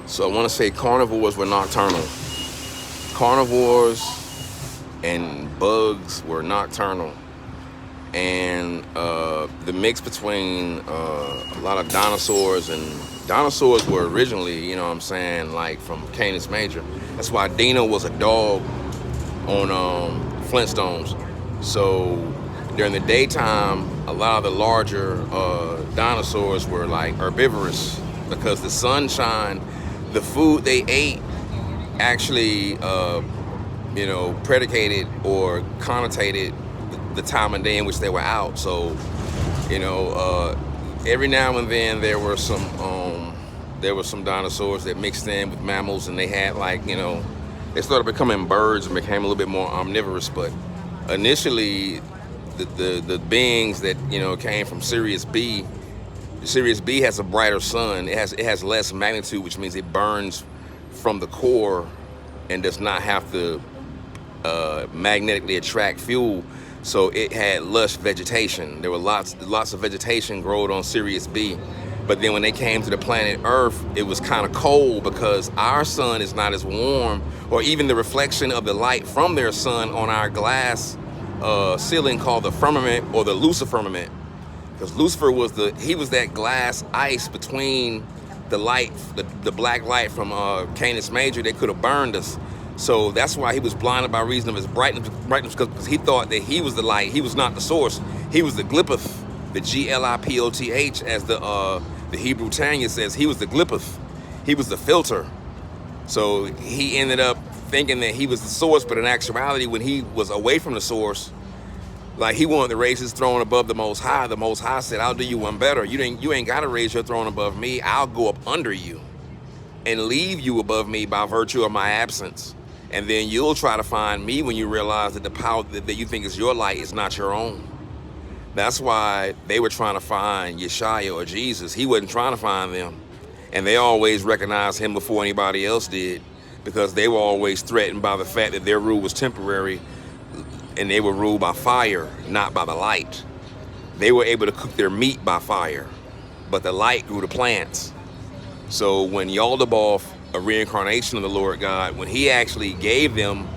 So I want to say carnivores were nocturnal. Carnivores and bugs were nocturnal. And the mix between a lot of dinosaurs, and dinosaurs were originally, you know what I'm saying, like from Canis Major. That's why Dino was a dog on Flintstones. So during the daytime, a lot of the larger dinosaurs were like herbivorous because the sunshine, the food they ate actually, predicated or connotated the time of day in which they were out. So, every now and then there were some dinosaurs that mixed in with mammals, and they had they started becoming birds and became a little bit more omnivorous. But initially, the beings that came from Sirius B. Sirius B has a brighter sun. It has less magnitude, which means it burns from the core and does not have to magnetically attract fuel. So it had lush vegetation. There were lots of vegetation growing on Sirius B. But then when they came to the planet Earth, it was kind of cold because our sun is not as warm, or even the reflection of the light from their sun on our glass ceiling called the firmament or the lucifirmament. Because Lucifer was that glass ice between the light, the black light from Canis Major that could have burned us. So that's why he was blinded by reason of his brightness, because he thought that he was the light. He was not the source. He was the Glipoth, the Glipoth, as the Hebrew Tanya says. He was the Glipoth. He was the filter. So he ended up thinking that he was the source, but in actuality, when he was away from the source, like he wanted to raise his throne above the Most High. The Most High said, "I'll do you one better. You ain't got to raise your throne above me. I'll go up under you and leave you above me by virtue of my absence. And then you'll try to find me when you realize that the power that you think is your light is not your own." That's why they were trying to find Yeshua or Jesus. He wasn't trying to find them. And they always recognized him before anybody else did, because they were always threatened by the fact that their rule was temporary, and they were ruled by fire, not by the light. They were able to cook their meat by fire, but the light grew the plants. So when Yaldabaoth, a reincarnation of the Lord God, when he actually gave them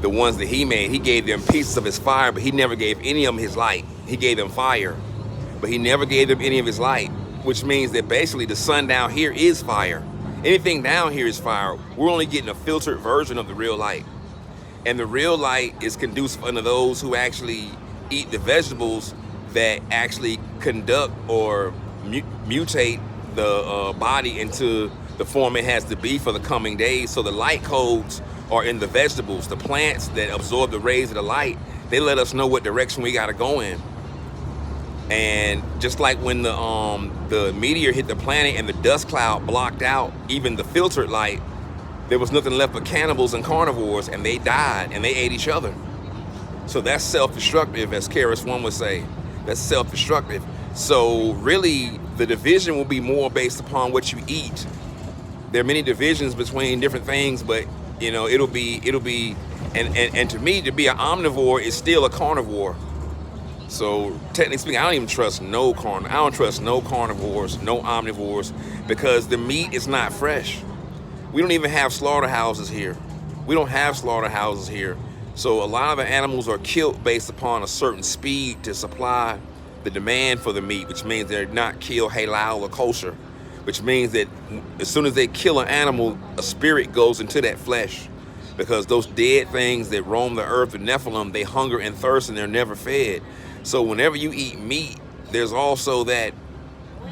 the ones that he made, he gave them pieces of his fire, but he never gave any of them his light. He gave them fire, but he never gave them any of his light, which means that basically the sun down here is fire. Anything down here is fire. We're only getting a filtered version of the real light. And the real light is conducive unto those who actually eat the vegetables that actually conduct or mutate the body into the form it has to be for the coming days. So the light codes are in the vegetables. The plants that absorb the rays of the light, they let us know what direction we got to go in. And just like when the meteor hit the planet and the dust cloud blocked out even the filtered light, there was nothing left but cannibals and carnivores, and they died and they ate each other. So that's self-destructive, as KRS-One would say. That's self-destructive. So really, the division will be more based upon what you eat. There are many divisions between different things, but it'll be, and to me, to be an omnivore is still a carnivore. So technically speaking, I don't trust no carnivores, no omnivores, because the meat is not fresh. We don't even have slaughterhouses here. So a lot of the animals are killed based upon a certain speed to supply the demand for the meat, which means they're not killed halal or kosher, which means that as soon as they kill an animal, a spirit goes into that flesh, because those dead things that roam the earth, the Nephilim, they hunger and thirst and they're never fed. So whenever you eat meat, there's also that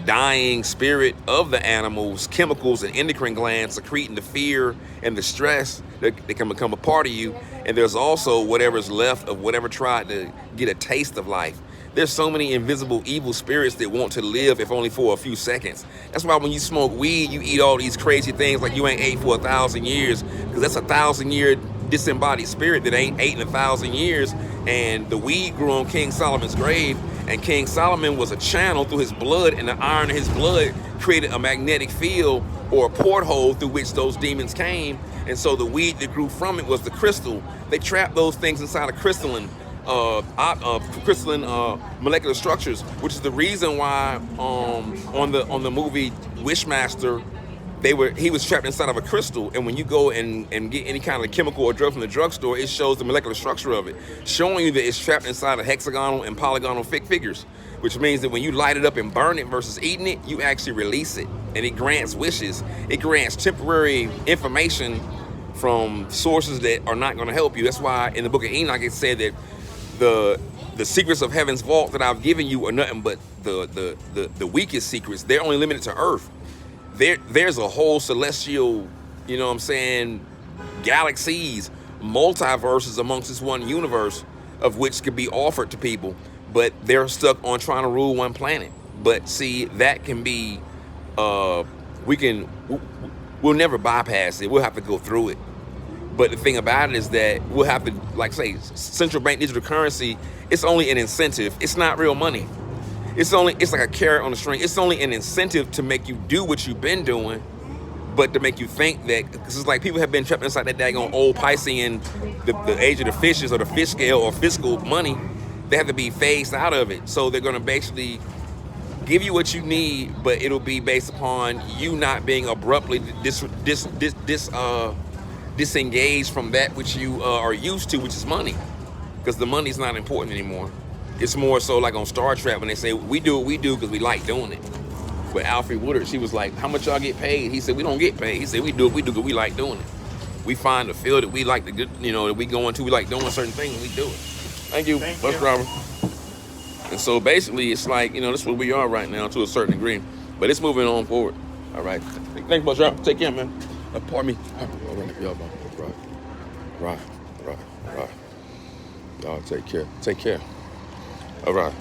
dying spirit of the animals, chemicals and endocrine glands secreting the fear and the stress that can become a part of you. And there's also whatever's left of whatever tried to get a taste of life. There's so many invisible evil spirits that want to live, if only for a few seconds. That's why when you smoke weed, you eat all these crazy things like you ain't ate for 1,000 years, because that's 1,000-year disembodied spirit that ain't ate in 1,000 years. And the weed grew on King Solomon's grave, and King Solomon was a channel through his blood, and the iron in his blood created a magnetic field or a porthole through which those demons came. And so the weed that grew from it was the crystal. They trapped those things inside of crystalline molecular structures, which is the reason why on the movie Wishmaster, he was trapped inside of a crystal, and when you go and get any kind of chemical or drug from the drugstore, it shows the molecular structure of it, showing you that it's trapped inside of hexagonal and polygonal figures, which means that when you light it up and burn it versus eating it, you actually release it, and it grants wishes. It grants temporary information from sources that are not going to help you. That's why in the book of Enoch it said that the secrets of heaven's vault that I've given you are nothing but the weakest secrets. They're only limited to earth. There's a whole celestial, you know what I'm saying, galaxies, multiverses amongst this one universe, of which could be offered to people, but they're stuck on trying to rule one planet. But see, that can be, we'll never bypass it. We'll have to go through it. But the thing about it is that we'll have to, like say, central bank digital currency, it's only an incentive. It's not real money. It's like a carrot on a string. It's only an incentive to make you do what you've been doing, but to make you think that, because it's like people have been trapped inside that daggone old Piscean, the age of the fishes, or the fish scale, or fiscal money. They have to be phased out of it. So they're going to basically give you what you need, but it'll be based upon you not being abruptly disengaged from that which you are used to, which is money, because the money's not important anymore. It's more so like on Star Trek when they say we do what we do because we like doing it. But Alfred Woodard, she was like, how much y'all get paid? He said, we don't get paid. He said, we do what we do because we like doing it. We find a field that we like to, that we go into, we like doing certain things, and we do it. Thank you, bus driver. And so basically it's like, this is where we are right now to a certain degree, but it's moving on forward. All right. Thanks, bus driver. Take care, man. Pardon me. Right. Y'all take care. All right.